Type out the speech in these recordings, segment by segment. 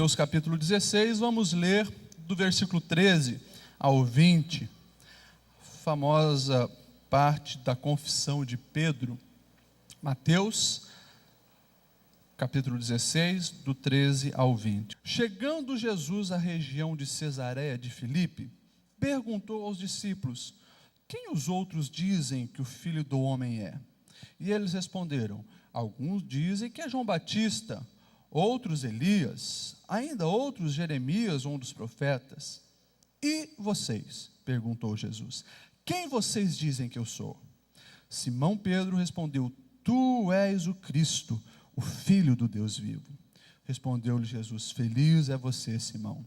Mateus capítulo 16, vamos ler do versículo 13 ao 20, famosa parte da confissão de Pedro. Mateus capítulo 16, do 13 ao 20. Chegando Jesus à região de Cesareia de Filipe, perguntou aos discípulos: quem os outros dizem que o Filho do Homem é? E eles responderam: alguns dizem que é João Batista, outros Elias, ainda outros Jeremias ou um dos profetas. E vocês? Perguntou Jesus. Quem vocês dizem que eu sou? Simão Pedro respondeu: tu és o Cristo, o Filho do Deus vivo. Respondeu-lhe Jesus: feliz é você, Simão,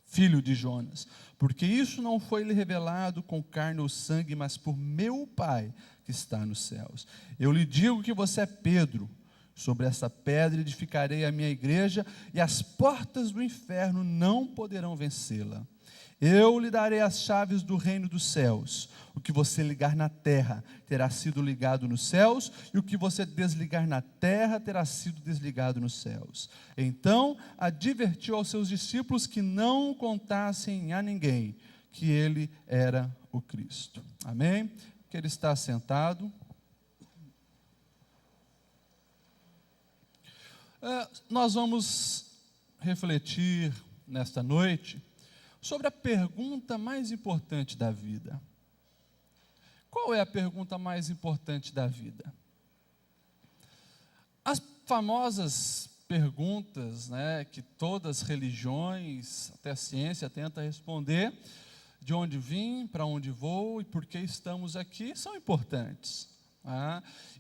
filho de Jonas, porque isso não foi lhe revelado com carne ou sangue, mas por meu Pai que está nos céus. Eu lhe digo que você é Pedro. Sobre essa pedra edificarei a minha igreja, e as portas do inferno não poderão vencê-la. Eu lhe darei as chaves do reino dos céus. O que você ligar na terra terá sido ligado nos céus, e o que você desligar na terra terá sido desligado nos céus. Então advertiu aos seus discípulos que não contassem a ninguém que ele era o Cristo. Amém? Que ele está sentado. Nós vamos refletir nesta noite sobre a pergunta mais importante da vida. Qual é a pergunta mais importante da vida? As famosas perguntas, que todas as religiões, até a ciência tenta responder: de onde vim, para onde vou e por que estamos aqui, são importantes.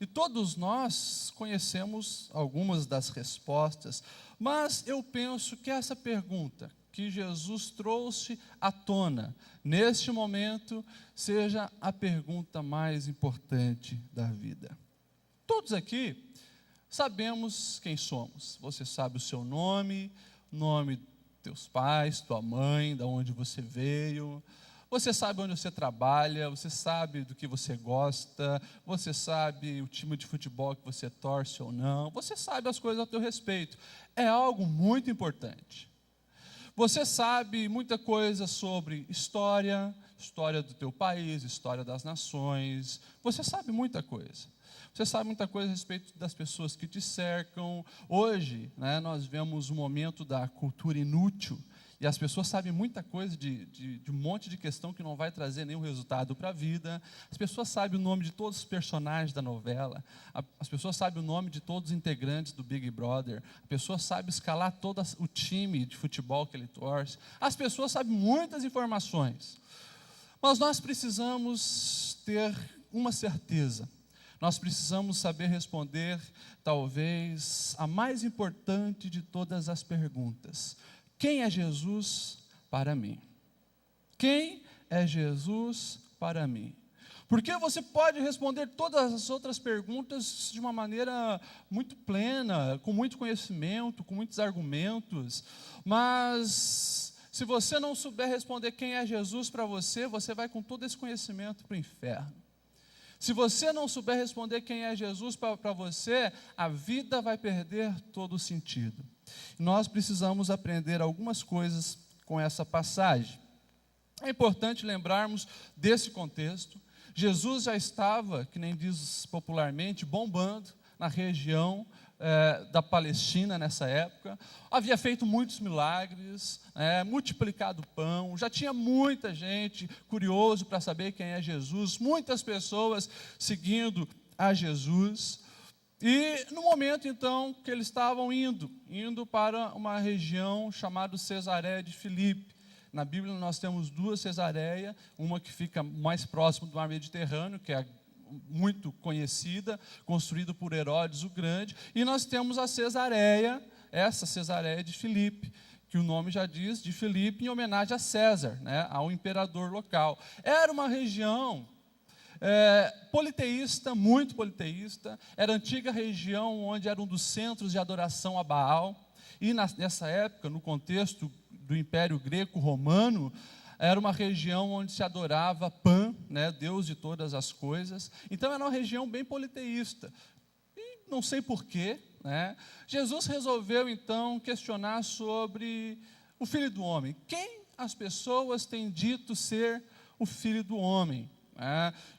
E todos nós conhecemos algumas das respostas, mas eu penso que essa pergunta que Jesus trouxe à tona neste momento seja a pergunta mais importante da vida. Todos aqui sabemos quem somos. Você sabe o seu nome, o nome dos teus pais, tua mãe, de onde você veio. Você sabe onde você trabalha, você sabe do que você gosta, você sabe o time de futebol que você torce ou não, você sabe as coisas a teu respeito. É algo muito importante. Você sabe muita coisa sobre história do teu país, história das nações, você sabe muita coisa. Você sabe muita coisa a respeito das pessoas que te cercam. Hoje, nós vemos um momento da cultura inútil, e as pessoas sabem muita coisa de um monte de questão que não vai trazer nenhum resultado para a vida. As pessoas sabem o nome de todos os personagens da novela. As pessoas sabem o nome de todos os integrantes do Big Brother. A pessoa sabe escalar todo o time de futebol que ele torce. As pessoas sabem muitas informações. Mas nós precisamos ter uma certeza. Nós precisamos saber responder, talvez, a mais importante de todas as perguntas: quem é Jesus para mim? Quem é Jesus para mim? Porque você pode responder todas as outras perguntas de uma maneira muito plena, com muito conhecimento, com muitos argumentos, mas se você não souber responder quem é Jesus para você, você vai com todo esse conhecimento para o inferno. Se você não souber responder quem é Jesus para você, a vida vai perder todo o sentido. Nós precisamos aprender algumas coisas com essa passagem. É importante lembrarmos desse contexto. Jesus já estava, que nem diz popularmente, bombando na região da Palestina nessa época. Havia feito muitos milagres, multiplicado pão, já tinha muita gente curioso para saber quem é Jesus, muitas pessoas seguindo a Jesus. E no momento então que eles estavam indo para uma região chamada Cesareia de Filipe. Na Bíblia nós temos duas Cesareias, uma que fica mais próximo do mar Mediterrâneo, que é muito conhecida, construída por Herodes o Grande, e nós temos a Cesareia, essa Cesareia de Filipe, que o nome já diz, de Filipe, em homenagem a César, ao imperador local. Era uma região politeísta, muito politeísta, era a antiga região onde era um dos centros de adoração a Baal, e nessa época, no contexto do Império Greco-Romano, era uma região onde se adorava Pan, Deus de todas as coisas. Então era uma região bem politeísta. E não sei porquê, né, Jesus resolveu então questionar sobre o Filho do Homem. Quem as pessoas têm dito ser o Filho do Homem?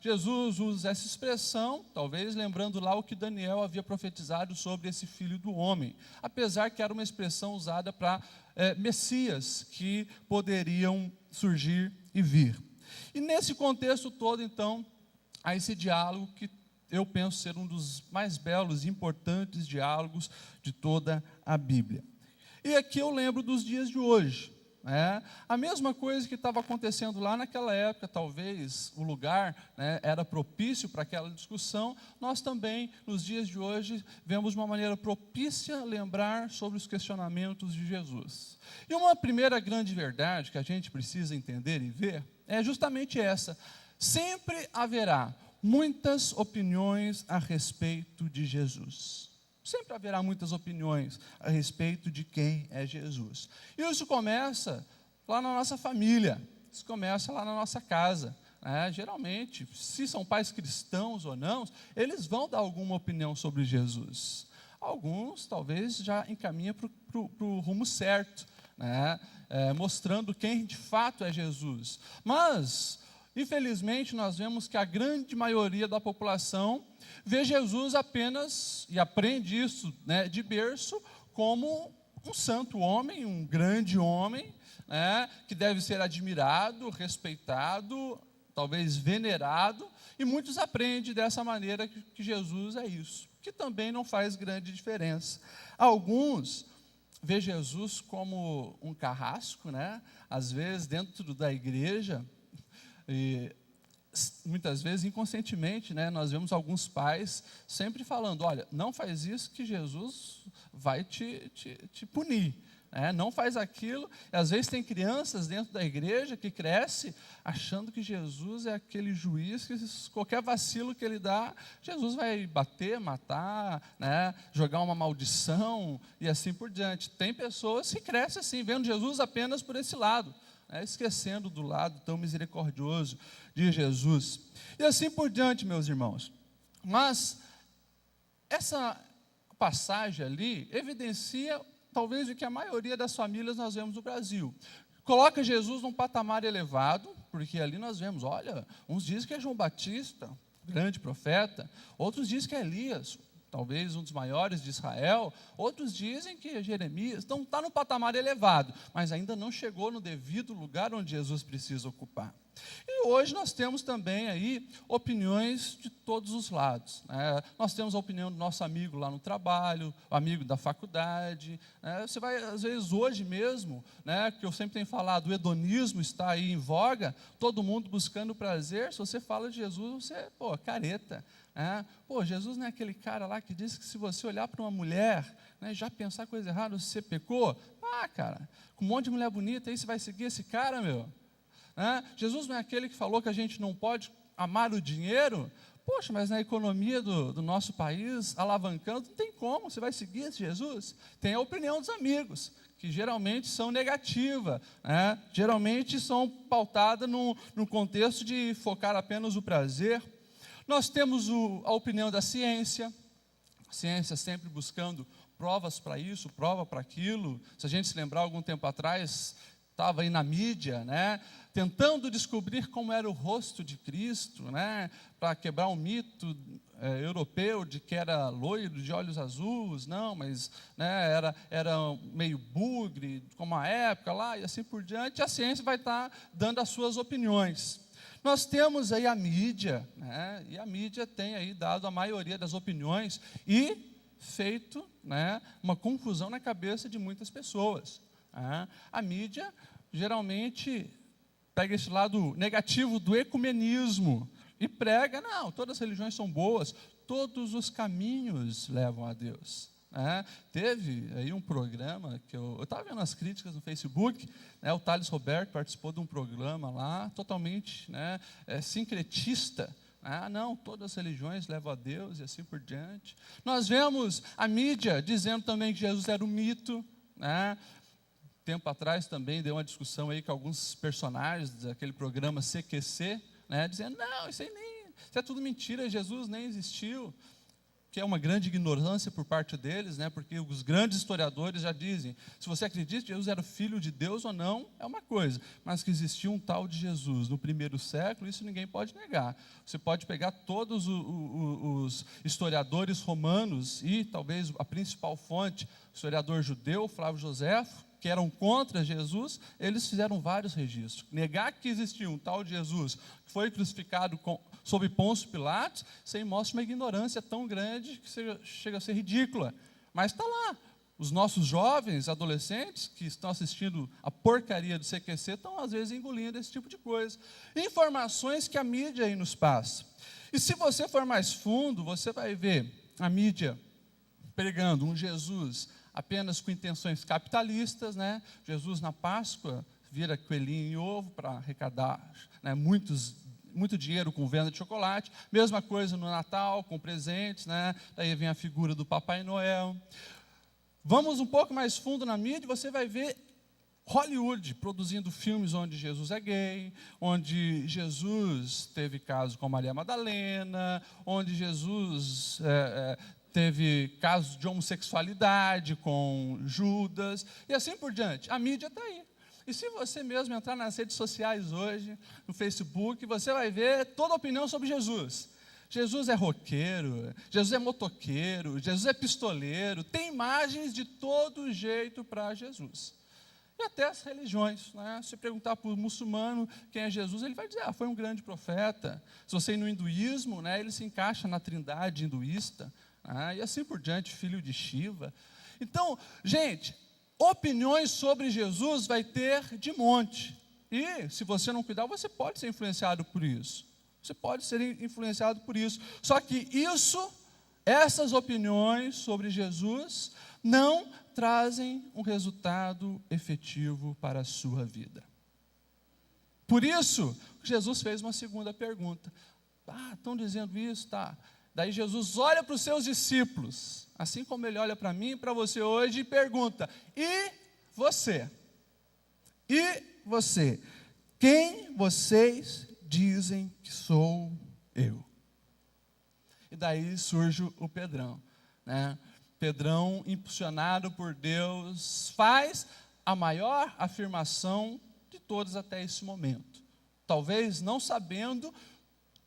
Jesus usa essa expressão, talvez lembrando lá o que Daniel havia profetizado sobre esse Filho do Homem, apesar que era uma expressão usada para Messias que poderiam surgir e vir. E nesse contexto todo, então, há esse diálogo que eu penso ser um dos mais belos e importantes diálogos de toda a Bíblia. E aqui eu lembro dos dias de hoje. A mesma coisa que estava acontecendo lá naquela época, talvez o lugar, era propício para aquela discussão, nós também, nos dias de hoje, vemos uma maneira propícia lembrar sobre os questionamentos de Jesus. E uma primeira grande verdade que a gente precisa entender e ver é justamente essa: sempre haverá muitas opiniões a respeito de Jesus. Sempre haverá muitas opiniões a respeito de quem é Jesus. E isso começa lá na nossa família, isso começa lá na nossa casa. Geralmente, se são pais cristãos ou não, eles vão dar alguma opinião sobre Jesus. Alguns, talvez, já encaminham para o rumo certo, mostrando quem de fato é Jesus. Mas, infelizmente, nós vemos que a grande maioria da população vê Jesus apenas, e aprende isso de berço, como um santo homem, um grande homem, que deve ser admirado, respeitado, talvez venerado, e muitos aprendem dessa maneira que Jesus é isso, que também não faz grande diferença. Alguns vê Jesus como um carrasco, às vezes dentro da igreja, e muitas vezes inconscientemente, nós vemos alguns pais sempre falando: olha, não faz isso que Jesus vai te punir, não faz aquilo. E às vezes tem crianças dentro da igreja que crescem achando que Jesus é aquele juiz que qualquer vacilo que ele dá, Jesus vai bater, matar, jogar uma maldição e assim por diante. Tem pessoas que crescem assim, vendo Jesus apenas por esse lado, esquecendo do lado tão misericordioso de Jesus, e assim por diante, meus irmãos. Mas essa passagem ali evidencia talvez o que a maioria das famílias nós vemos no Brasil. Coloca Jesus num patamar elevado, porque ali nós vemos, olha, uns dizem que é João Batista, grande profeta, outros dizem que é Elias, talvez um dos maiores de Israel, outros dizem que é Jeremias. Então está no patamar elevado, mas ainda não chegou no devido lugar onde Jesus precisa ocupar. E hoje nós temos também aí opiniões de todos os lados. Nós temos a opinião do nosso amigo lá no trabalho, o amigo da faculdade. Você vai, às vezes, hoje mesmo, que eu sempre tenho falado, o hedonismo está aí em voga, todo mundo buscando prazer. Se você fala de Jesus, você, careta. Jesus não é aquele cara lá que disse que se você olhar para uma mulher, já pensar coisa errada, você pecou? Cara, com um monte de mulher bonita aí, você vai seguir esse cara, meu? Jesus não é aquele que falou que a gente não pode amar o dinheiro? Poxa, mas na economia do nosso país, alavancando, não tem como, você vai seguir esse Jesus? Tem a opinião dos amigos, que geralmente são negativas, geralmente são pautadas no contexto de focar apenas o prazer. Nós temos a opinião da ciência, a ciência sempre buscando provas para isso, prova para aquilo. Se a gente se lembrar, algum tempo atrás, estava aí na mídia, tentando descobrir como era o rosto de Cristo, para quebrar um mito europeu de que era loiro, de olhos azuis, não, mas era meio bugre, como a época lá, e assim por diante. A ciência vai estar dando as suas opiniões. Nós temos aí a mídia, e a mídia tem aí dado a maioria das opiniões e feito uma confusão na cabeça de muitas pessoas. A mídia geralmente pega esse lado negativo do ecumenismo e prega: não, todas as religiões são boas, todos os caminhos levam a Deus. Teve aí um programa que eu estava vendo as críticas no Facebook, o Thales Roberto participou de um programa lá, totalmente sincretista. Não, todas as religiões levam a Deus e assim por diante. Nós vemos a mídia dizendo também que Jesus era um mito. Tempo atrás também deu uma discussão aí com alguns personagens daquele programa CQC, dizendo: não, isso é tudo mentira, Jesus nem existiu. que é uma grande ignorância por parte deles, né? Porque os grandes historiadores já dizem, se você acredita que Jesus era o Filho de Deus ou não, é uma coisa, mas que existia um tal de Jesus no primeiro século, isso ninguém pode negar. Você pode pegar todos os historiadores romanos e talvez a principal fonte, o historiador judeu, Flávio Joséfo, que eram contra Jesus, eles fizeram vários registros. Negar que existia um tal de Jesus que foi crucificado sob Pôncio Pilatos, isso aí mostra uma ignorância tão grande que chega a ser ridícula. Mas está lá. Os nossos jovens, adolescentes, que estão assistindo a porcaria do CQC, estão às vezes engolindo esse tipo de coisa. Informações que a mídia aí nos passa. E se você for mais fundo, você vai ver a mídia pregando um Jesus apenas com intenções capitalistas, né? Jesus na Páscoa vira coelhinho e ovo para arrecadar, né, muito dinheiro com venda de chocolate. Mesma coisa no Natal, com presentes, né? Daí vem a figura do Papai Noel. Vamos um pouco mais fundo na mídia, você vai ver Hollywood produzindo filmes onde Jesus é gay, onde Jesus teve caso com Maria Madalena, onde Jesus teve casos de homossexualidade com Judas, e assim por diante. A mídia está aí. E se você mesmo entrar nas redes sociais hoje, no Facebook, você vai ver toda a opinião sobre Jesus. Jesus é roqueiro, Jesus é motoqueiro, Jesus é pistoleiro, tem imagens de todo jeito para Jesus. E até as religiões, né? Se perguntar para o muçulmano quem é Jesus, ele vai dizer, foi um grande profeta. Se você ir no hinduísmo, né, ele se encaixa na trindade hinduísta, e assim por diante, filho de Shiva. Então, gente, opiniões sobre Jesus vai ter de monte. E, se você não cuidar, você pode ser influenciado por isso. Você pode ser influenciado por isso. Só que essas opiniões sobre Jesus, não trazem um resultado efetivo para a sua vida. Por isso, Jesus fez uma segunda pergunta. Estão dizendo isso? Tá. Daí Jesus olha para os seus discípulos, assim como ele olha para mim e para você hoje, e pergunta, e você? E você? Quem vocês dizem que sou eu? E daí surge o Pedrão, né? Pedrão, impulsionado por Deus, faz a maior afirmação de todas até esse momento. Talvez não sabendo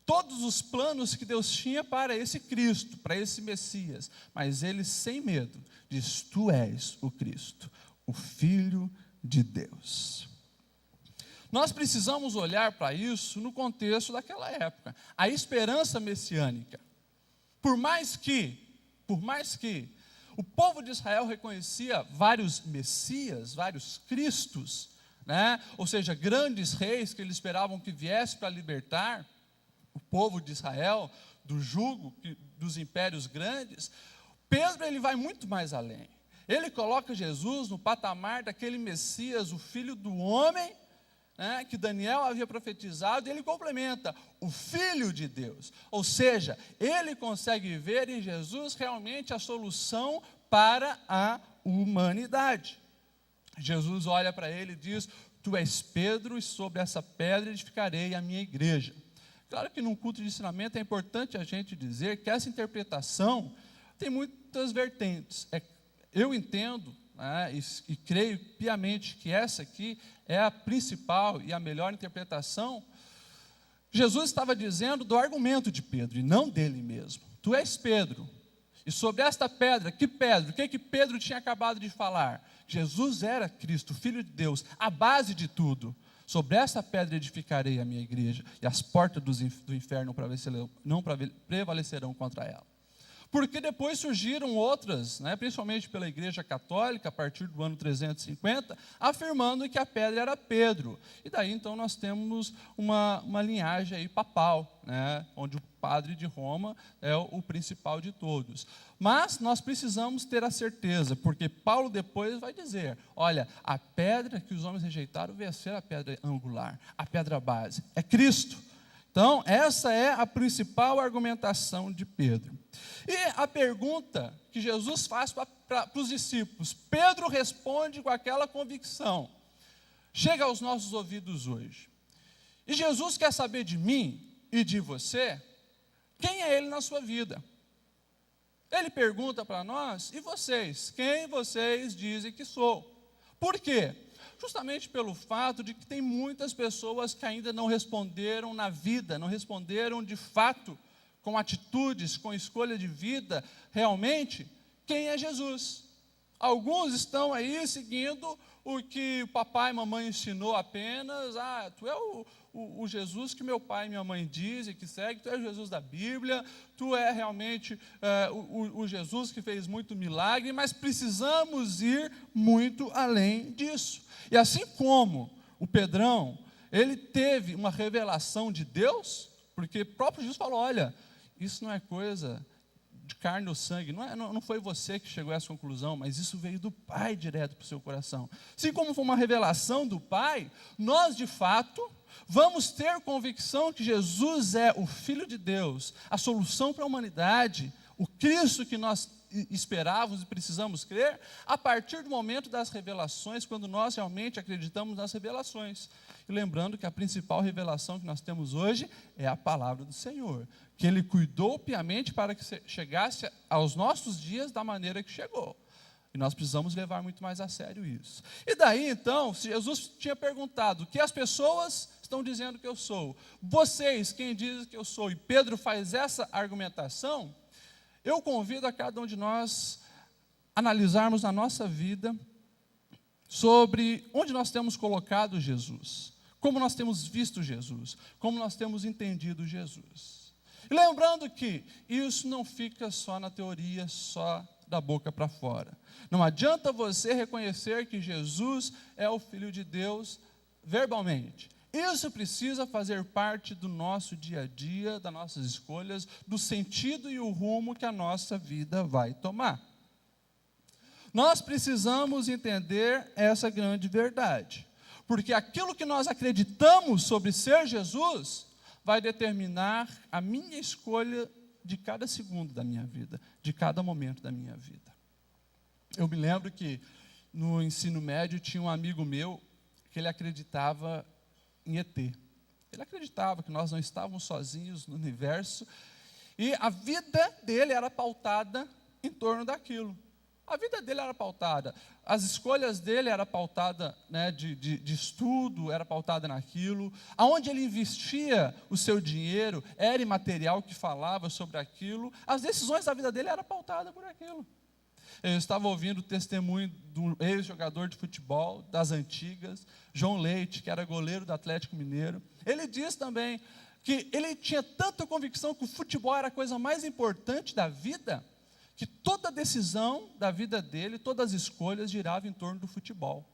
todos os planos que Deus tinha para esse Cristo, para esse Messias, mas ele, sem medo, diz, tu és o Cristo, o Filho de Deus. Nós precisamos olhar para isso no contexto daquela época, a esperança messiânica. Por mais que o povo de Israel reconhecia vários Messias, vários Cristos, né? Ou seja, grandes reis que eles esperavam que viessem para libertar o povo de Israel do jugo dos impérios grandes. Pedro, ele vai muito mais além. Ele coloca Jesus no patamar daquele Messias, o Filho do homem, né, que Daniel havia profetizado, e ele complementa, o Filho de Deus. Ou seja, ele consegue ver em Jesus realmente a solução para a humanidade. Jesus olha para ele e diz, tu és Pedro, e sobre essa pedra edificarei a minha igreja. Claro que num culto de ensinamento é importante a gente dizer que essa interpretação tem muitas vertentes. Eu entendo, né, e creio piamente que essa aqui é a principal e a melhor interpretação. Jesus estava dizendo do argumento de Pedro e não dele mesmo. Tu és Pedro, e sobre esta pedra, que pedra? O que Pedro tinha acabado de falar? Jesus era Cristo, Filho de Deus, a base de tudo. Sobre essa pedra edificarei a minha igreja, e as portas do inferno não prevalecerão contra ela. Porque depois surgiram outras, né, principalmente pela Igreja Católica, a partir do ano 350, afirmando que a pedra era Pedro. E daí então nós temos uma linhagem aí papal, né, onde o padre de Roma é o principal de todos. Mas nós precisamos ter a certeza, porque Paulo depois vai dizer, olha, a pedra que os homens rejeitaram veio a ser a pedra angular, a pedra base, é Cristo. Então, essa é a principal argumentação de Pedro. E a pergunta que Jesus faz para os discípulos, Pedro responde com aquela convicção, chega aos nossos ouvidos hoje. E Jesus quer saber de mim e de você, quem é Ele na sua vida? Ele pergunta para nós: e vocês? Quem vocês dizem que sou? Por quê? Justamente pelo fato de que tem muitas pessoas que ainda não responderam na vida, não responderam de fato, com atitudes, com escolha de vida, realmente, quem é Jesus. Alguns estão aí seguindo o que o papai e mamãe ensinou apenas. Tu é o Jesus que meu pai e minha mãe dizem que segue, tu é o Jesus da Bíblia, tu é realmente o Jesus que fez muito milagre, mas precisamos ir muito além disso. E assim como o Pedrão, ele teve uma revelação de Deus, porque o próprio Jesus falou: olha, isso não é coisa de carne ou sangue, não foi você que chegou a essa conclusão, mas isso veio do Pai direto para o seu coração. Assim como foi uma revelação do Pai, nós de fato vamos ter convicção que Jesus é o Filho de Deus, a solução para a humanidade, o Cristo que nós esperávamos e precisamos crer, a partir do momento das revelações, quando nós realmente acreditamos nas revelações. E lembrando que a principal revelação que nós temos hoje é a palavra do Senhor, que Ele cuidou piamente para que chegasse aos nossos dias da maneira que chegou. E nós precisamos levar muito mais a sério isso. E daí, então, se Jesus tinha perguntado: o que as pessoas estão dizendo que eu sou? Vocês, quem dizem que eu sou? E Pedro faz essa argumentação. Eu convido a cada um de nós analisarmos na nossa vida sobre onde nós temos colocado Jesus, como nós temos visto Jesus, como nós temos entendido Jesus. E lembrando que isso não fica só na teoria, só da boca para fora. Não adianta você reconhecer que Jesus é o Filho de Deus verbalmente. Isso precisa fazer parte do nosso dia a dia, das nossas escolhas, do sentido e o rumo que a nossa vida vai tomar. Nós precisamos entender essa grande verdade, porque aquilo que nós acreditamos sobre ser Jesus vai determinar a minha escolha de cada segundo da minha vida, de cada momento da minha vida. Eu me lembro que no ensino médio tinha um amigo meu que ele acreditava em ET. Ele acreditava que nós não estávamos sozinhos no universo e a vida dele era pautada em torno daquilo. A vida dele era pautada, as escolhas dele eram pautadas, né, de estudo, era pautada naquilo. Aonde ele investia o seu dinheiro, era imaterial que falava sobre aquilo. As decisões da vida dele eram pautadas por aquilo. Eu estava ouvindo o testemunho do ex-jogador de futebol das antigas, João Leite, que era goleiro do Atlético Mineiro. Ele diz também que ele tinha tanta convicção que o futebol era a coisa mais importante da vida, que toda decisão da vida dele, todas as escolhas giravam em torno do futebol.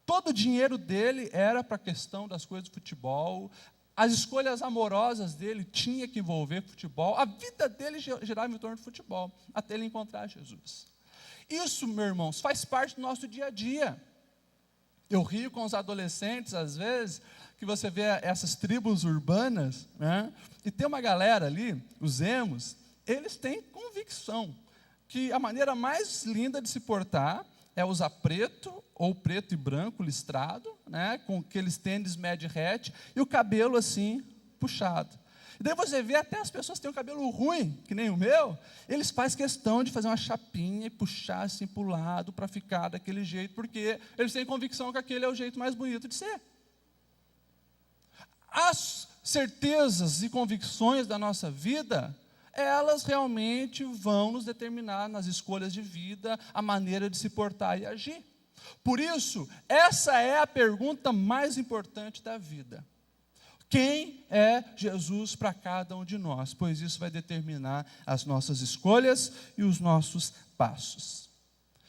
Todo o dinheiro dele era para a questão das coisas do futebol, as escolhas amorosas dele tinha que envolver futebol, a vida dele girava em torno do futebol, até ele encontrar Jesus. Isso, meus irmãos, faz parte do nosso dia a dia. Eu rio com os adolescentes, às vezes, que você vê essas tribos urbanas, né? E tem uma galera ali, os emos, eles têm convicção que a maneira mais linda de se portar é usar preto, ou preto e branco listrado, né, com aqueles tênis mad hat, e o cabelo assim, puxado. E daí você vê até as pessoas que têm um cabelo ruim, que nem o meu, eles fazem questão de fazer uma chapinha e puxar assim para o lado, para ficar daquele jeito, porque eles têm convicção que aquele é o jeito mais bonito de ser. As certezas e convicções da nossa vida, elas realmente vão nos determinar nas escolhas de vida, a maneira de se portar e agir. Por isso, essa é a pergunta mais importante da vida. Quem é Jesus para cada um de nós? Pois isso vai determinar as nossas escolhas e os nossos passos.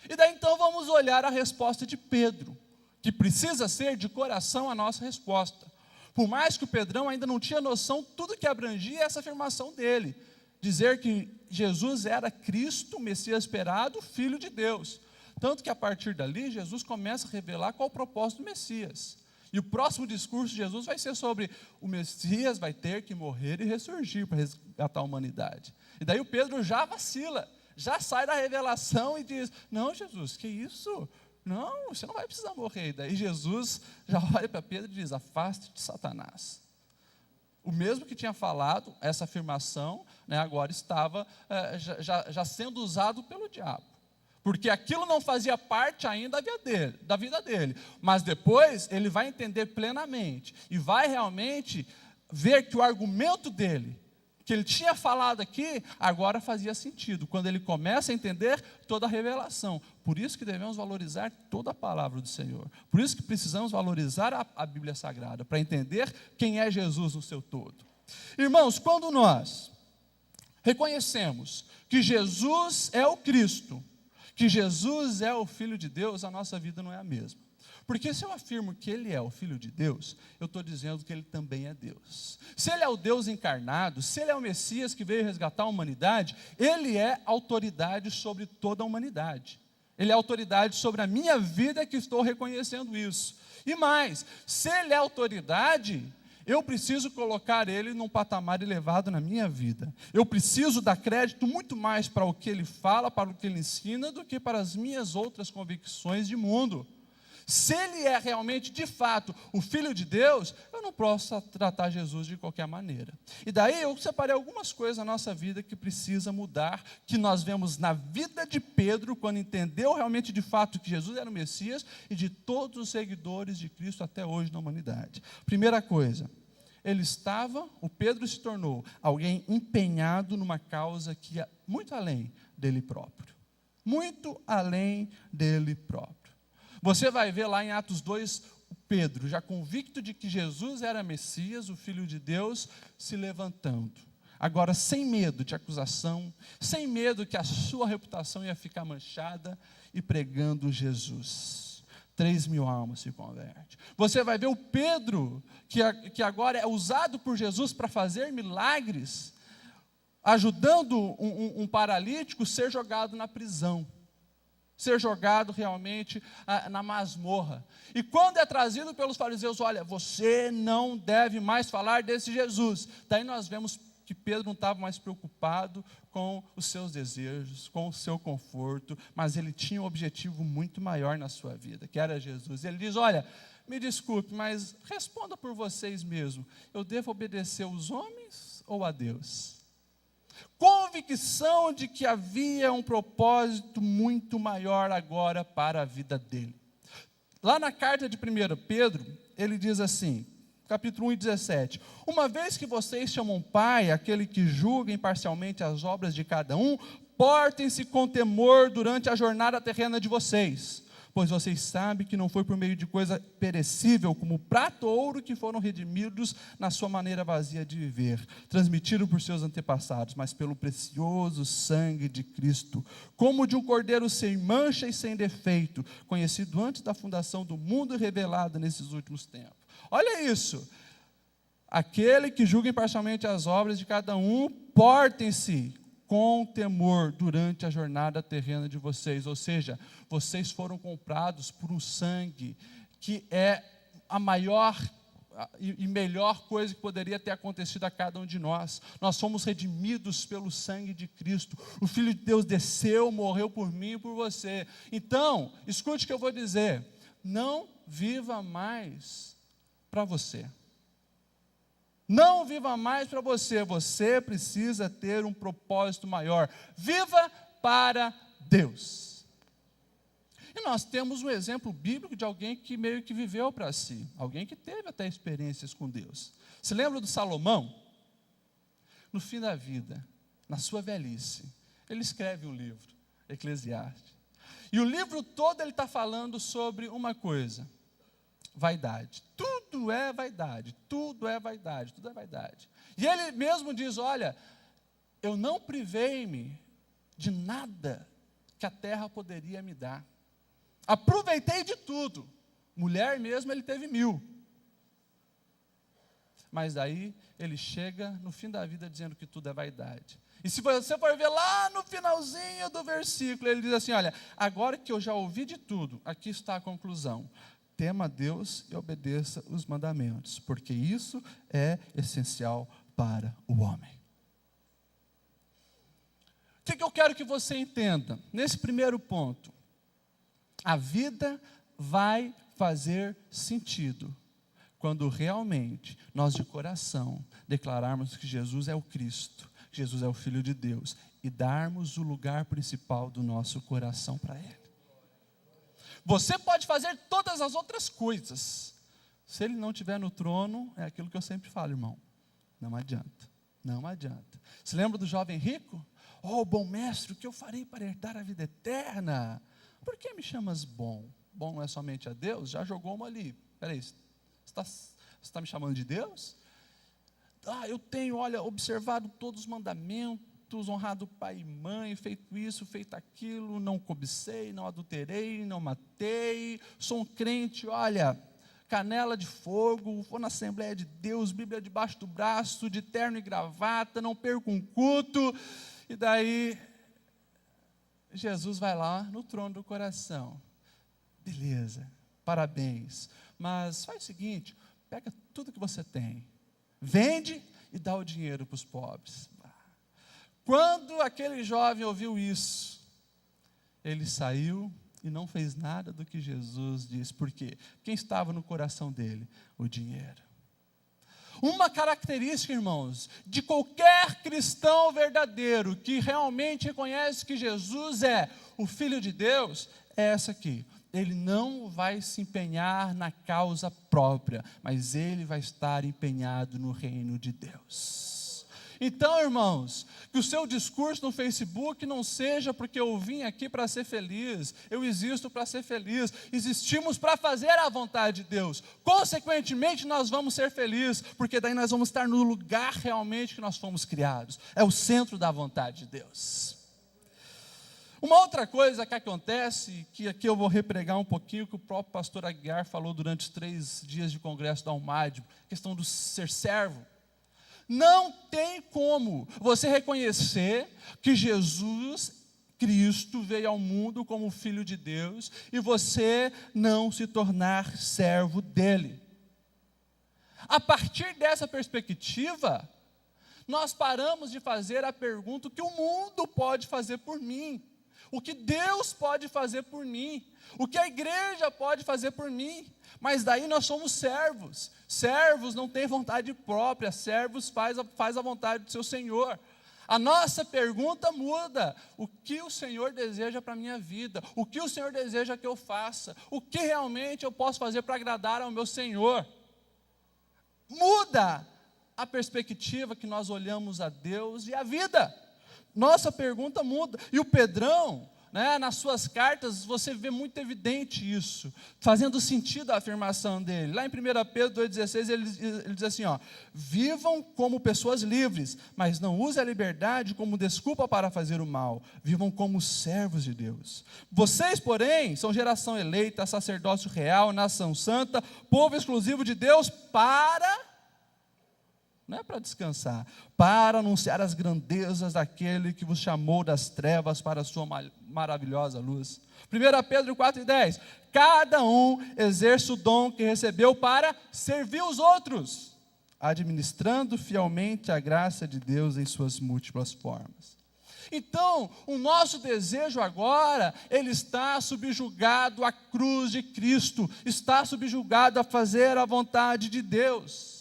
E daí então vamos olhar a resposta de Pedro, que precisa ser de coração a nossa resposta. Por mais que o Pedrão ainda não tinha noção tudo que abrangia essa afirmação dele, dizer que Jesus era Cristo, o Messias esperado, Filho de Deus. Tanto que a partir dali, Jesus começa a revelar qual o propósito do Messias. E o próximo discurso de Jesus vai ser sobre o Messias vai ter que morrer e ressurgir para resgatar a humanidade. E daí o Pedro já vacila, já sai da revelação e diz: não, Jesus, que isso? Não, você não vai precisar morrer. E daí Jesus já olha para Pedro e diz: afaste de Satanás. O mesmo que tinha falado essa afirmação, né, agora estava já sendo usado pelo diabo. Porque aquilo não fazia parte ainda da vida dele. Mas depois ele vai entender plenamente e vai realmente ver que o argumento dele, que ele tinha falado aqui, agora fazia sentido, quando ele começa a entender toda a revelação. Por isso que devemos valorizar toda a palavra do Senhor. Por isso que precisamos valorizar a Bíblia Sagrada, para entender quem é Jesus no seu todo. Irmãos, quando nós reconhecemos que Jesus é o Cristo, que Jesus é o Filho de Deus, a nossa vida não é a mesma. Porque se eu afirmo que Ele é o Filho de Deus, eu estou dizendo que Ele também é Deus. Se Ele é o Deus encarnado, se Ele é o Messias que veio resgatar a humanidade, Ele é autoridade sobre toda a humanidade. Ele é autoridade sobre a minha vida, que estou reconhecendo isso. E mais, se Ele é autoridade, eu preciso colocar Ele num patamar elevado na minha vida. Eu preciso dar crédito muito mais para o que Ele fala, para o que Ele ensina, do que para as minhas outras convicções de mundo. Se Ele é realmente, de fato, o Filho de Deus, eu não posso tratar Jesus de qualquer maneira. E daí eu separei algumas coisas na nossa vida que precisa mudar, que nós vemos na vida de Pedro, quando entendeu realmente de fato que Jesus era o Messias, e de todos os seguidores de Cristo até hoje na humanidade. Primeira coisa, o Pedro se tornou alguém empenhado numa causa que ia muito além dele próprio. Muito além dele próprio. Você vai ver lá em Atos 2, o Pedro, já convicto de que Jesus era Messias, o Filho de Deus, se levantando. Agora, sem medo de acusação, sem medo que a sua reputação ia ficar manchada, e pregando Jesus. 3.000 almas se convertem. Você vai ver o Pedro, que agora é usado por Jesus para fazer milagres, ajudando um paralítico a ser jogado na prisão. Ser jogado realmente na masmorra. E quando é trazido pelos fariseus, olha, você não deve mais falar desse Jesus. Daí nós vemos que Pedro não estava mais preocupado com os seus desejos, com o seu conforto, mas ele tinha um objetivo muito maior na sua vida, que era Jesus. Ele diz, olha, me desculpe, mas responda por vocês mesmos, eu devo obedecer aos homens ou a Deus? Convicção de que havia um propósito muito maior agora para a vida dele. Lá na carta de 1 Pedro, ele diz assim, capítulo 1 e 17, uma vez que vocês chamam Pai, aquele que julga imparcialmente as obras de cada um, portem-se com temor durante a jornada terrena de vocês, pois vocês sabem que não foi por meio de coisa perecível, como prata ou ouro, que foram redimidos na sua maneira vazia de viver, transmitido por seus antepassados, mas pelo precioso sangue de Cristo, como de um cordeiro sem mancha e sem defeito, conhecido antes da fundação do mundo e revelado nesses últimos tempos. Olha isso, aquele que julga imparcialmente as obras de cada um, portem-se com temor durante a jornada terrena de vocês, ou seja, vocês foram comprados por um sangue que é a maior e melhor coisa que poderia ter acontecido a cada um de nós. Nós somos redimidos pelo sangue de Cristo. O Filho de Deus desceu, morreu por mim e por você. Então, escute o que eu vou dizer. Não viva mais para você. Não viva mais para você. Você precisa ter um propósito maior. Viva para Deus. E nós temos um exemplo bíblico de alguém que meio que viveu para si. Alguém que teve até experiências com Deus. Se lembra do Salomão? No fim da vida, na sua velhice, ele escreve um livro, Eclesiastes. E o livro todo ele está falando sobre uma coisa: vaidade. Tudo é vaidade, tudo é vaidade, tudo é vaidade. E ele mesmo diz, olha, eu não privei-me de nada que a terra poderia me dar. Aproveitei de tudo. Mulher mesmo, ele teve 1000. Mas daí, ele chega no fim da vida dizendo que tudo é vaidade. E se você for ver lá no finalzinho do versículo, ele diz assim, olha, agora que eu já ouvi de tudo, aqui está a conclusão. Tema a Deus e obedeça os mandamentos, porque isso é essencial para o homem. O que eu quero que você entenda? Nesse primeiro ponto, a vida vai fazer sentido quando realmente nós de coração declararmos que Jesus é o Cristo, que Jesus é o Filho de Deus, e darmos o lugar principal do nosso coração para Ele. Você pode fazer todas as outras coisas, se Ele não estiver no trono, é aquilo que eu sempre falo, irmão, não adianta, não adianta. Se lembra do jovem rico? Oh, bom mestre, o que eu farei para herdar a vida eterna? Por que me chamas bom? Bom não é somente a Deus? Já jogou uma ali. Espera aí, você está me chamando de Deus? Eu tenho, olha, observado todos os mandamentos, honrado pai e mãe, feito isso, feito aquilo, não cobicei, não adulterei, não matei, sou um crente, olha, canela de fogo, vou na Assembleia de Deus, Bíblia debaixo do braço, de terno e gravata, não perco um culto. E daí, Jesus vai lá no trono do coração. Beleza, parabéns. Mas faz o seguinte, pega tudo que você tem, vende e dá o dinheiro para os pobres. Quando aquele jovem ouviu isso, ele saiu e não fez nada do que Jesus disse. Por quê? Quem estava no coração dele? O dinheiro. Uma característica, irmãos, de qualquer cristão verdadeiro que realmente reconhece que Jesus é o Filho de Deus, é essa aqui. Ele não vai se empenhar na causa própria, mas ele vai estar empenhado no reino de Deus. Então, irmãos, que o seu discurso no Facebook não seja porque eu vim aqui para ser feliz, eu existo para ser feliz, existimos para fazer a vontade de Deus. Consequentemente, nós vamos ser felizes, porque daí nós vamos estar no lugar realmente que nós fomos criados. É o centro da vontade de Deus. Uma outra coisa que acontece, que aqui eu vou repregar um pouquinho, que o próprio pastor Aguiar falou durante os 3 dias de congresso da UMAD, questão do ser servo. Não tem como você reconhecer que Jesus Cristo veio ao mundo como Filho de Deus e você não se tornar servo dele. A partir dessa perspectiva, nós paramos de fazer a pergunta: o que o mundo pode fazer por mim? O que Deus pode fazer por mim? O que a igreja pode fazer por mim? Mas daí nós somos servos. Servos não têm vontade própria, servos faz a vontade do seu Senhor. A nossa pergunta muda: o que o Senhor deseja para a minha vida? O que o Senhor deseja que eu faça? O que realmente eu posso fazer para agradar ao meu Senhor? Muda a perspectiva que nós olhamos a Deus e a vida. Nossa pergunta muda. E o Pedrão, nas suas cartas, você vê muito evidente isso, fazendo sentido a afirmação dele. Lá em 1 Pedro 2,16, ele diz assim, vivam como pessoas livres, mas não usem a liberdade como desculpa para fazer o mal. Vivam como servos de Deus. Vocês, porém, são geração eleita, sacerdócio real, nação santa, povo exclusivo de Deus não é para descansar, para anunciar as grandezas daquele que vos chamou das trevas para a sua maravilhosa luz. 1 Pedro 4,10, cada um exerce o dom que recebeu para servir os outros, administrando fielmente a graça de Deus em suas múltiplas formas. Então, o nosso desejo agora, ele está subjugado à cruz de Cristo, está subjugado a fazer a vontade de Deus.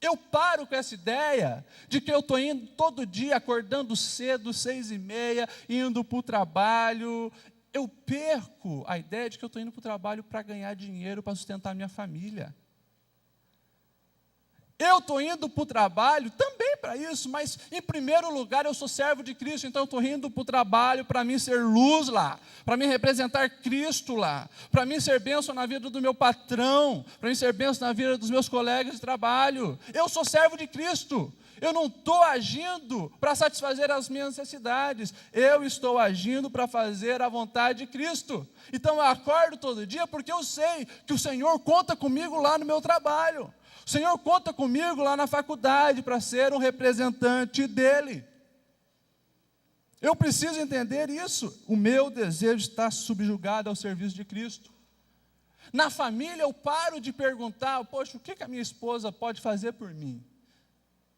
Eu paro com essa ideia de que eu estou indo todo dia, acordando cedo, 6h30, indo para o trabalho. Eu perco a ideia de que eu estou indo para o trabalho para ganhar dinheiro, para sustentar minha família. Eu estou indo para o trabalho também para isso, mas em primeiro lugar eu sou servo de Cristo, então eu estou indo para o trabalho para mim ser luz lá, para mim representar Cristo lá, para mim ser bênção na vida do meu patrão, para mim ser bênção na vida dos meus colegas de trabalho. Eu sou servo de Cristo, eu não estou agindo para satisfazer as minhas necessidades, eu estou agindo para fazer a vontade de Cristo. Então eu acordo todo dia porque eu sei que o Senhor conta comigo lá no meu trabalho. O Senhor conta comigo lá na faculdade para ser um representante dEle. Eu preciso entender isso. O meu desejo está subjugado ao serviço de Cristo. Na família eu paro de perguntar, poxa, o que a minha esposa pode fazer por mim?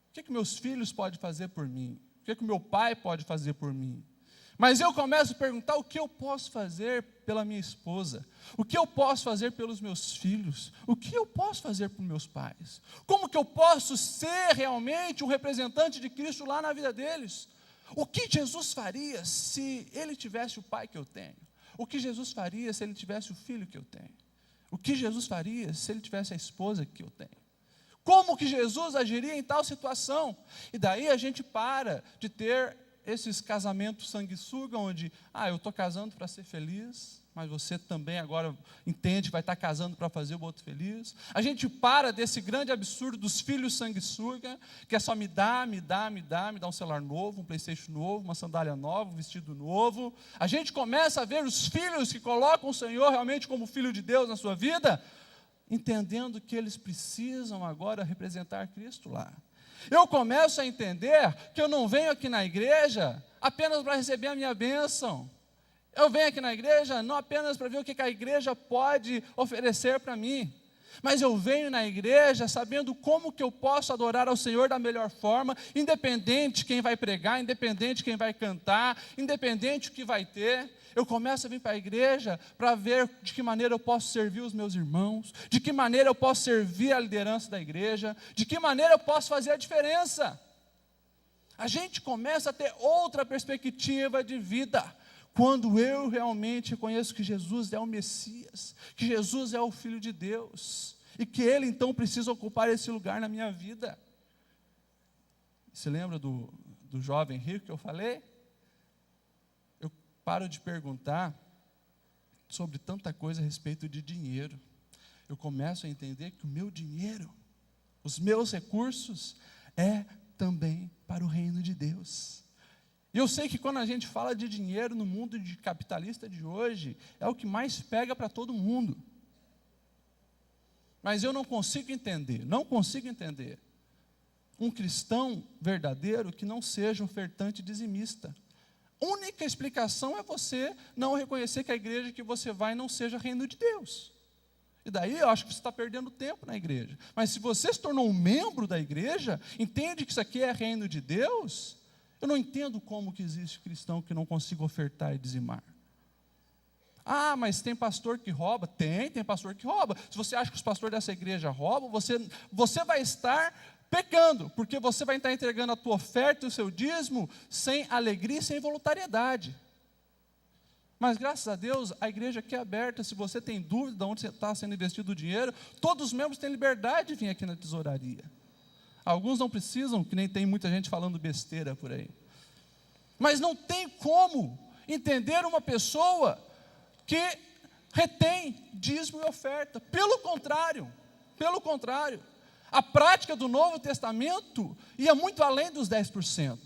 O que meus filhos podem fazer por mim? O que o meu pai pode fazer por mim? Mas eu começo a perguntar o que eu posso fazer pela minha esposa, o que eu posso fazer pelos meus filhos, o que eu posso fazer para os meus pais, como que eu posso ser realmente um representante de Cristo lá na vida deles. O que Jesus faria se ele tivesse o pai que eu tenho? O que Jesus faria se ele tivesse o filho que eu tenho? O que Jesus faria se ele tivesse a esposa que eu tenho? Como que Jesus agiria em tal situação? E daí a gente para de ter esses casamentos sanguessuga, onde, eu estou casando para ser feliz, mas você também agora entende que vai estar casando para fazer o outro feliz. A gente para desse grande absurdo dos filhos sanguessuga, que é só me dá um celular novo, um PlayStation novo, uma sandália nova, um vestido novo. A gente começa a ver os filhos que colocam o Senhor realmente como filho de Deus na sua vida, entendendo que eles precisam agora representar Cristo lá. Eu começo a entender que eu não venho aqui na igreja apenas para receber a minha bênção. Eu venho aqui na igreja não apenas para ver o que a igreja pode oferecer para mim, mas eu venho na igreja sabendo como que eu posso adorar ao Senhor da melhor forma, independente de quem vai pregar, independente de quem vai cantar, independente do que vai ter. Eu começo a vir para a igreja para ver de que maneira eu posso servir os meus irmãos, de que maneira eu posso servir a liderança da igreja, de que maneira eu posso fazer a diferença. A gente começa a ter outra perspectiva de vida, quando eu realmente reconheço que Jesus é o Messias, que Jesus é o Filho de Deus, e que Ele então precisa ocupar esse lugar na minha vida. Você lembra do jovem rico que eu falei? Eu paro de perguntar sobre tanta coisa a respeito de dinheiro. Eu começo a entender que o meu dinheiro, os meus recursos, é também para o reino de Deus. E eu sei que quando a gente fala de dinheiro no mundo de capitalista de hoje, é o que mais pega para todo mundo. Mas eu não consigo entender um cristão verdadeiro que não seja ofertante dizimista. A única explicação é você não reconhecer que a igreja que você vai não seja reino de Deus. E daí eu acho que você está perdendo tempo na igreja. Mas se você se tornou um membro da igreja, entende que isso aqui é reino de Deus, eu não entendo como que existe cristão que não consiga ofertar e dizimar. Mas tem pastor que rouba? Tem pastor que rouba. Se você acha que os pastores dessa igreja roubam, você vai estar pecando, porque você vai estar entregando a tua oferta e o seu dízimo sem alegria e sem voluntariedade. Mas graças a Deus, a igreja aqui é aberta. Se você tem dúvida de onde está sendo investido o dinheiro, todos os membros têm liberdade de vir aqui na tesouraria. Alguns não precisam, que nem tem muita gente falando besteira por aí. Mas não tem como entender uma pessoa que retém dízimo e oferta. Pelo contrário, a prática do Novo Testamento ia muito além dos 10%.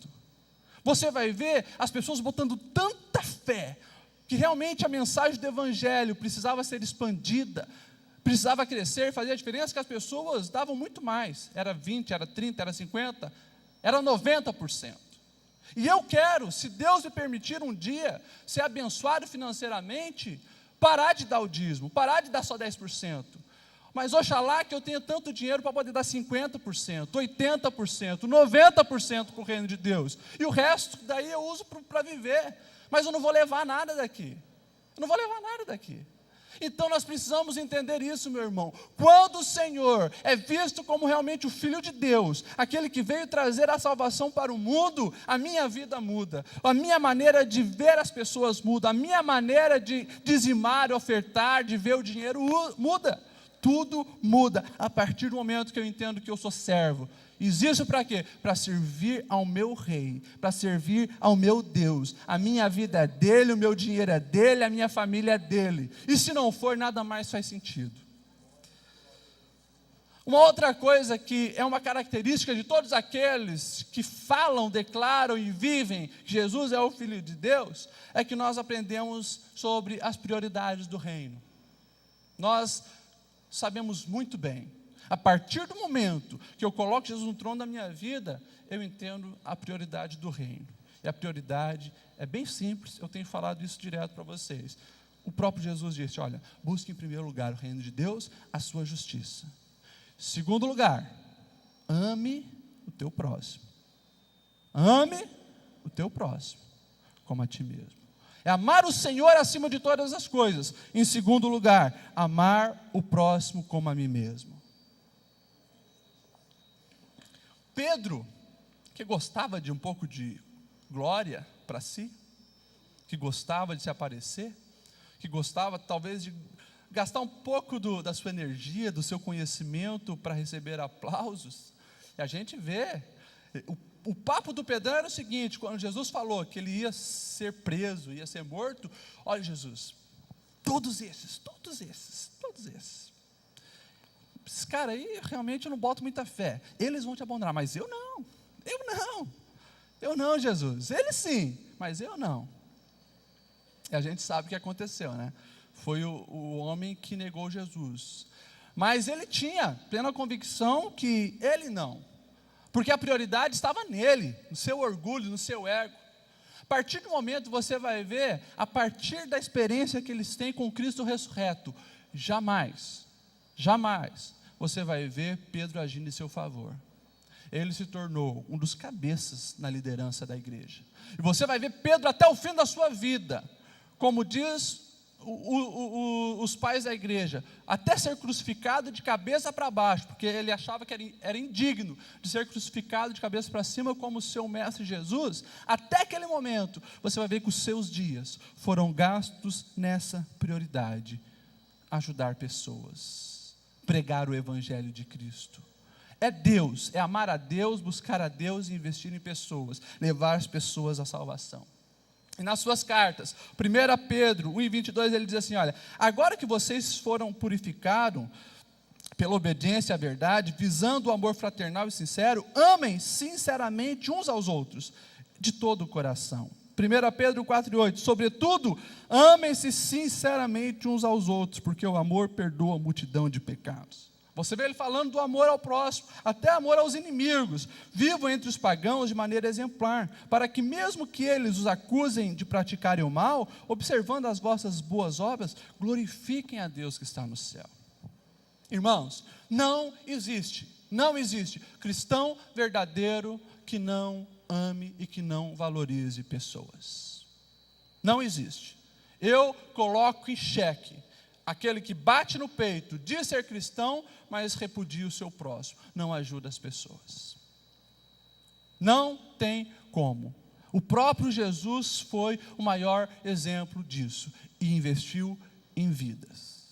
Você vai ver as pessoas botando tanta fé, que realmente a mensagem do Evangelho precisava ser expandida, precisava crescer, fazer a diferença, que as pessoas davam muito mais. Era 20, era 30, era 50, era 90%. E eu quero, se Deus me permitir um dia ser abençoado financeiramente, parar de dar o dízimo, parar de dar só 10%. Mas oxalá que eu tenha tanto dinheiro para poder dar 50%, 80%, 90% para o reino de Deus. E o resto daí eu uso para viver. Mas eu não vou levar nada daqui. Então nós precisamos entender isso, meu irmão. Quando o Senhor é visto como realmente o Filho de Deus, aquele que veio trazer a salvação para o mundo, a minha vida muda, a minha maneira de ver as pessoas muda, a minha maneira de dizimar, ofertar, de ver o dinheiro muda. Tudo muda a partir do momento que eu entendo que eu sou servo. Isso para quê? Para servir ao meu rei, para servir ao meu Deus. A minha vida é dele, o meu dinheiro é dele, a minha família é dele. E se não for, nada mais faz sentido. Uma outra coisa que é uma característica de todos aqueles que falam, declaram e vivem que Jesus é o Filho de Deus, é que nós aprendemos sobre as prioridades do reino. Nós sabemos muito bem, a partir do momento que eu coloco Jesus no trono da minha vida, eu entendo a prioridade do reino. E a prioridade é bem simples, eu tenho falado isso direto para vocês. O próprio Jesus disse, olha, busque em primeiro lugar o reino de Deus, a sua justiça. Segundo lugar, ame o teu próximo. Ame o teu próximo. como a ti mesmo. É amar o Senhor acima de todas as coisas. Em segundo lugar, amar o próximo como a mim mesmo. Pedro, que gostava de um pouco de glória para si, que gostava de se aparecer, que gostava talvez de gastar um pouco da sua energia, do seu conhecimento para receber aplausos. E a gente vê, o papo do Pedrão era o seguinte: quando Jesus falou que ele ia ser preso, ia ser morto, olha Jesus, todos esses, esses caras aí realmente eu não boto muita fé, eles vão te abandonar, mas eu não, Jesus, eles sim, mas eu não. E a gente sabe o que aconteceu, né? Foi o homem que negou Jesus, mas ele tinha plena convicção que ele não, porque a prioridade estava nele, no seu orgulho, no seu ego. A partir do momento você vai ver, a partir da experiência que eles têm com Cristo ressurreto, jamais você vai ver Pedro agindo em seu favor. Ele se tornou um dos cabeças na liderança da igreja. E você vai ver Pedro até o fim da sua vida, como diz os pais da igreja, até ser crucificado de cabeça para baixo, porque ele achava que era indigno de ser crucificado de cabeça para cima como o seu mestre Jesus. Até aquele momento, você vai ver que os seus dias foram gastos nessa prioridade: ajudar pessoas, pregar o evangelho de Cristo. É Deus, é amar a Deus, buscar a Deus e investir em pessoas, levar as pessoas à salvação. E nas suas cartas, 1 Pedro 1:22, ele diz assim: olha, agora que vocês foram purificados pela obediência à verdade, visando o amor fraternal e sincero, amem sinceramente uns aos outros, de todo o coração. 1 Pedro 4:8, sobretudo, amem-se sinceramente uns aos outros, porque o amor perdoa a multidão de pecados. Você vê ele falando do amor ao próximo, até amor aos inimigos. Vivam entre os pagãos de maneira exemplar, para que mesmo que eles os acusem de praticarem o mal, observando as vossas boas obras, glorifiquem a Deus que está no céu. Irmãos, não existe cristão verdadeiro que não ame e que não valorize pessoas. Não existe. Eu coloco em xeque aquele que bate no peito, diz ser cristão, mas repudia o seu próximo, não ajuda as pessoas. Não tem como. O próprio Jesus foi o maior exemplo disso, e investiu em vidas.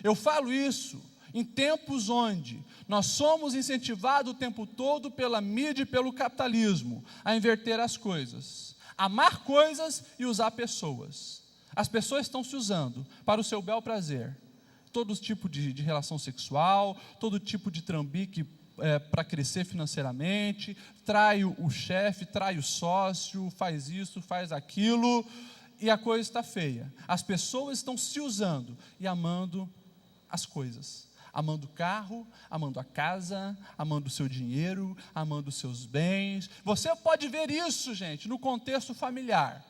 Eu falo isso em tempos onde nós somos incentivados o tempo todo pela mídia e pelo capitalismo a inverter as coisas, amar coisas e usar pessoas. As pessoas estão se usando para o seu bel prazer, todo tipo de relação sexual, todo tipo de trambique para crescer financeiramente, trai o chefe, trai o sócio, faz isso, faz aquilo, e a coisa está feia. As pessoas estão se usando e amando as coisas, amando o carro, amando a casa, amando o seu dinheiro, amando os seus bens. Você pode ver isso, gente, no contexto familiar.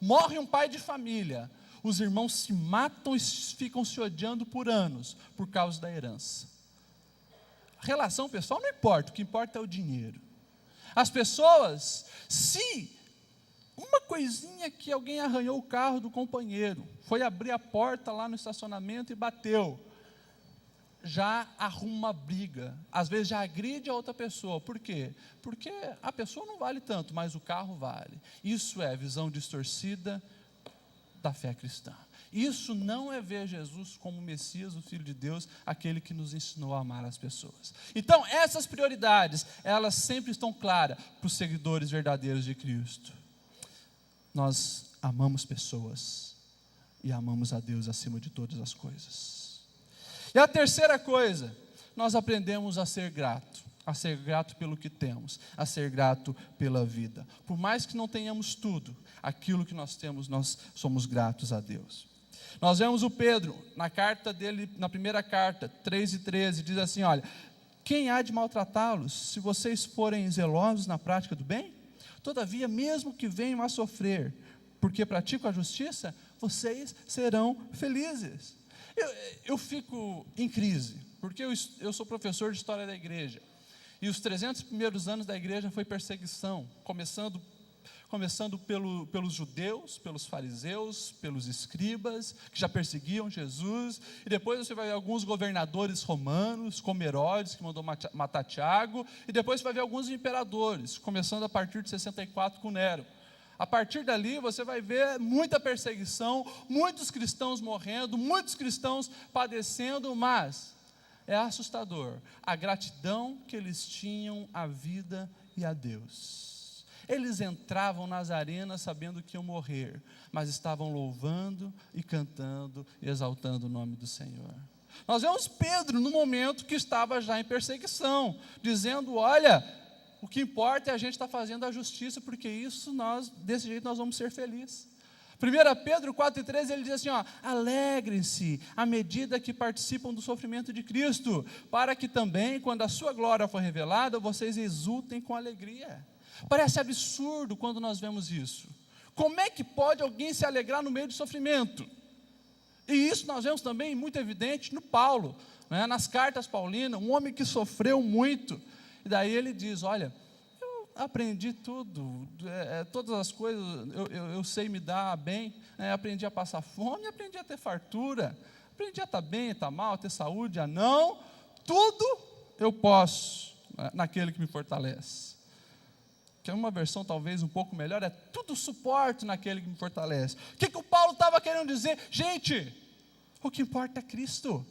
Morre um pai de família, os irmãos se matam e ficam se odiando por anos, por causa da herança. A relação pessoal não importa, o que importa é o dinheiro. As pessoas, se uma coisinha que alguém arranhou o carro do companheiro, foi abrir a porta lá no estacionamento e bateu, já arruma uma briga, às vezes já agride a outra pessoa. Por quê? Porque a pessoa não vale tanto, mas o carro vale. Isso é visão distorcida da fé cristã. Isso não é ver Jesus como o Messias, o Filho de Deus, aquele que nos ensinou a amar as pessoas. Então, essas prioridades, elas sempre estão claras para os seguidores verdadeiros de Cristo. Nós amamos pessoas e amamos a Deus acima de todas as coisas. E a terceira coisa, nós aprendemos a ser grato pelo que temos, a ser grato pela vida. Por mais que não tenhamos tudo, aquilo que nós temos, nós somos gratos a Deus. Nós vemos o Pedro, na carta dele, na primeira carta, 3:13, diz assim: olha, quem há de maltratá-los, se vocês forem zelosos na prática do bem? Todavia, mesmo que venham a sofrer, porque praticam a justiça, vocês serão felizes. Eu fico em crise, porque eu sou professor de história da igreja, e os 300 primeiros anos da igreja foi perseguição, começando Começando pelos judeus, pelos fariseus, pelos escribas, que já perseguiam Jesus, e depois você vai ver alguns governadores romanos, como Herodes, que mandou matar Tiago, e depois você vai ver alguns imperadores, começando a partir de 64 com Nero. A partir dali você vai ver muita perseguição, muitos cristãos morrendo, muitos cristãos padecendo, mas é assustador a gratidão que eles tinham à vida e a Deus. Eles entravam nas arenas sabendo que iam morrer, mas estavam louvando e cantando e exaltando o nome do Senhor. Nós vemos Pedro no momento que estava já em perseguição, dizendo: olha, o que importa é a gente estar fazendo a justiça, porque desse jeito nós vamos ser felizes. 1 Pedro 4,13, ele diz assim: alegrem-se à medida que participam do sofrimento de Cristo, para que também, quando a sua glória for revelada, vocês exultem com alegria. Parece absurdo quando nós vemos isso. Como é que pode alguém se alegrar no meio do sofrimento? E isso nós vemos também muito evidente no Paulo, né, nas cartas paulinas, um homem que sofreu muito. E daí ele diz: olha, eu aprendi tudo, todas as coisas eu sei me dar bem, aprendi a passar fome, aprendi a ter fartura, aprendi a estar bem, estar mal, a ter saúde, a não, tudo eu posso, naquele que me fortalece. Que é uma versão talvez um pouco melhor, é tudo suporte naquele que me fortalece. O que o Paulo estava querendo dizer? Gente, o que importa é Cristo.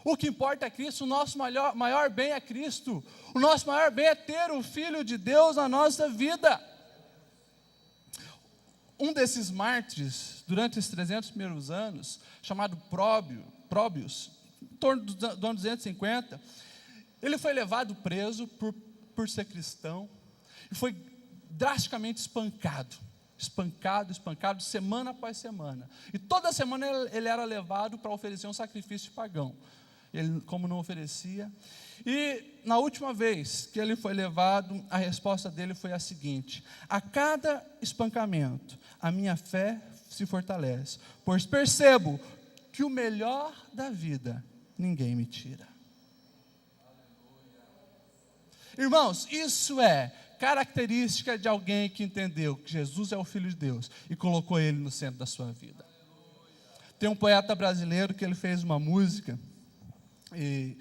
O que importa é Cristo, o nosso maior bem é Cristo. O nosso maior bem é ter o Filho de Deus na nossa vida. Um desses mártires, durante esses 300 primeiros anos, chamado Próbios, em torno do ano 250, ele foi levado preso por ser cristão, e foi drasticamente espancado, semana após semana. E toda semana ele era levado para oferecer um sacrifício pagão. Ele, como não oferecia, e na última vez que ele foi levado, a resposta dele foi a seguinte: a cada espancamento, a minha fé se fortalece, pois percebo que o melhor da vida ninguém me tira. Irmãos, isso é característica de alguém que entendeu que Jesus é o Filho de Deus e colocou Ele no centro da sua vida. Tem um poeta brasileiro que ele fez uma música, e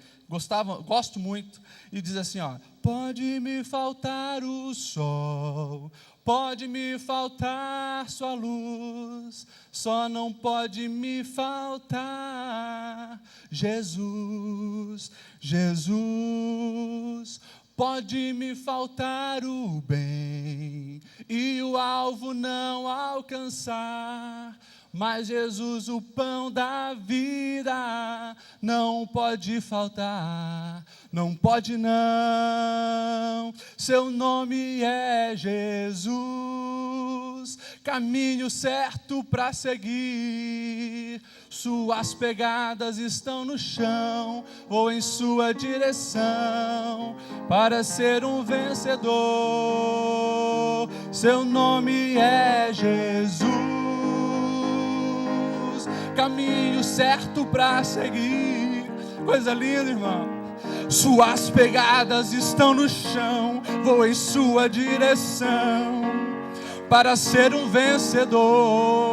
gosto muito, e diz assim: pode me faltar o sol, pode me faltar sua luz, só não pode me faltar Jesus, Jesus. Pode me faltar o bem e o alvo não alcançar, mas Jesus, o pão da vida, não pode faltar, não pode não. Seu nome é Jesus, caminho certo para seguir. Suas pegadas estão no chão, vou em sua direção, para ser um vencedor. Seu nome é Jesus, caminho certo para seguir. Coisa linda, irmão. Suas pegadas estão no chão, vou em sua direção, para ser um vencedor.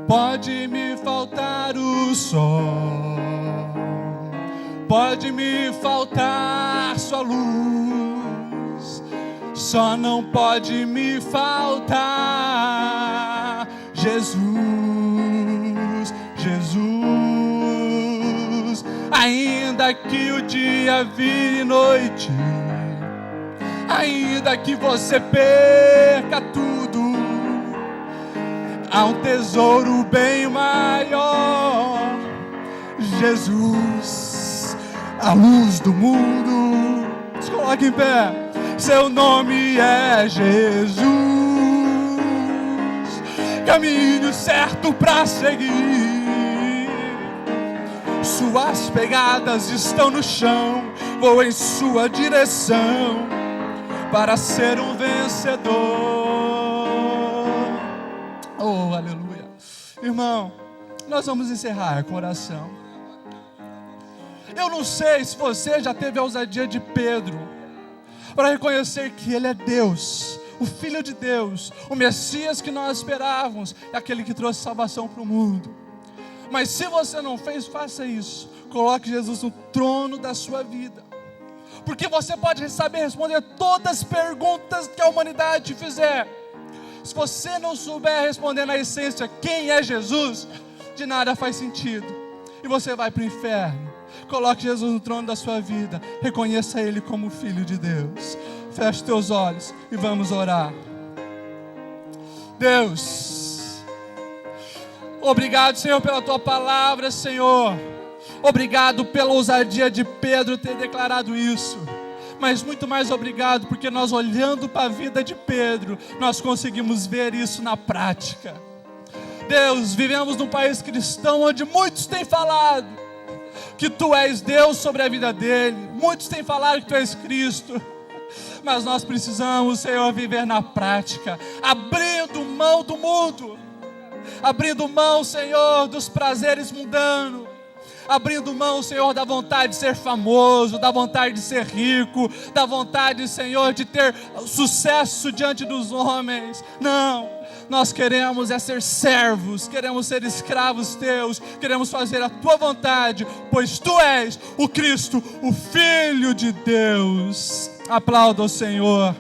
Pode me faltar o sol, pode me faltar sua luz, só não pode me faltar Jesus, Jesus. Ainda que o dia vire noite, ainda que você perca tudo, há um tesouro bem maior, Jesus, a luz do mundo. Se coloque em pé. Seu nome é Jesus, caminho certo para seguir. Suas pegadas estão no chão, vou em sua direção, para ser um vencedor. Oh, aleluia. Irmão, nós vamos encerrar com oração. Eu não sei se você já teve a ousadia de Pedro, para reconhecer que Ele é Deus, o Filho de Deus, o Messias que nós esperávamos, é aquele que trouxe salvação para o mundo. Mas se você não fez, faça isso. Coloque Jesus no trono da sua vida, porque você pode saber responder todas as perguntas que a humanidade te fizer. Se você não souber responder na essência quem é Jesus, de nada faz sentido, e você vai para o inferno. Coloque Jesus no trono da sua vida, reconheça Ele como Filho de Deus. Feche teus olhos e vamos orar. Deus, obrigado, Senhor, pela Tua palavra, Senhor. Obrigado pela ousadia de Pedro ter declarado isso. Mas muito mais obrigado, porque nós, olhando para a vida de Pedro, nós conseguimos ver isso na prática. Deus, vivemos num país cristão onde muitos têm falado que Tu és Deus sobre a vida dele. Muitos têm falado que Tu és Cristo. Mas nós precisamos, Senhor, viver na prática, abrindo mão do mundo, abrindo mão, Senhor, dos prazeres mundanos, abrindo mão, Senhor, da vontade de ser famoso, da vontade de ser rico, da vontade, Senhor, de ter sucesso diante dos homens. Não, nós queremos é ser servos, queremos ser escravos Teus, queremos fazer a Tua vontade, pois Tu és o Cristo, o Filho de Deus. Aplauda o Senhor.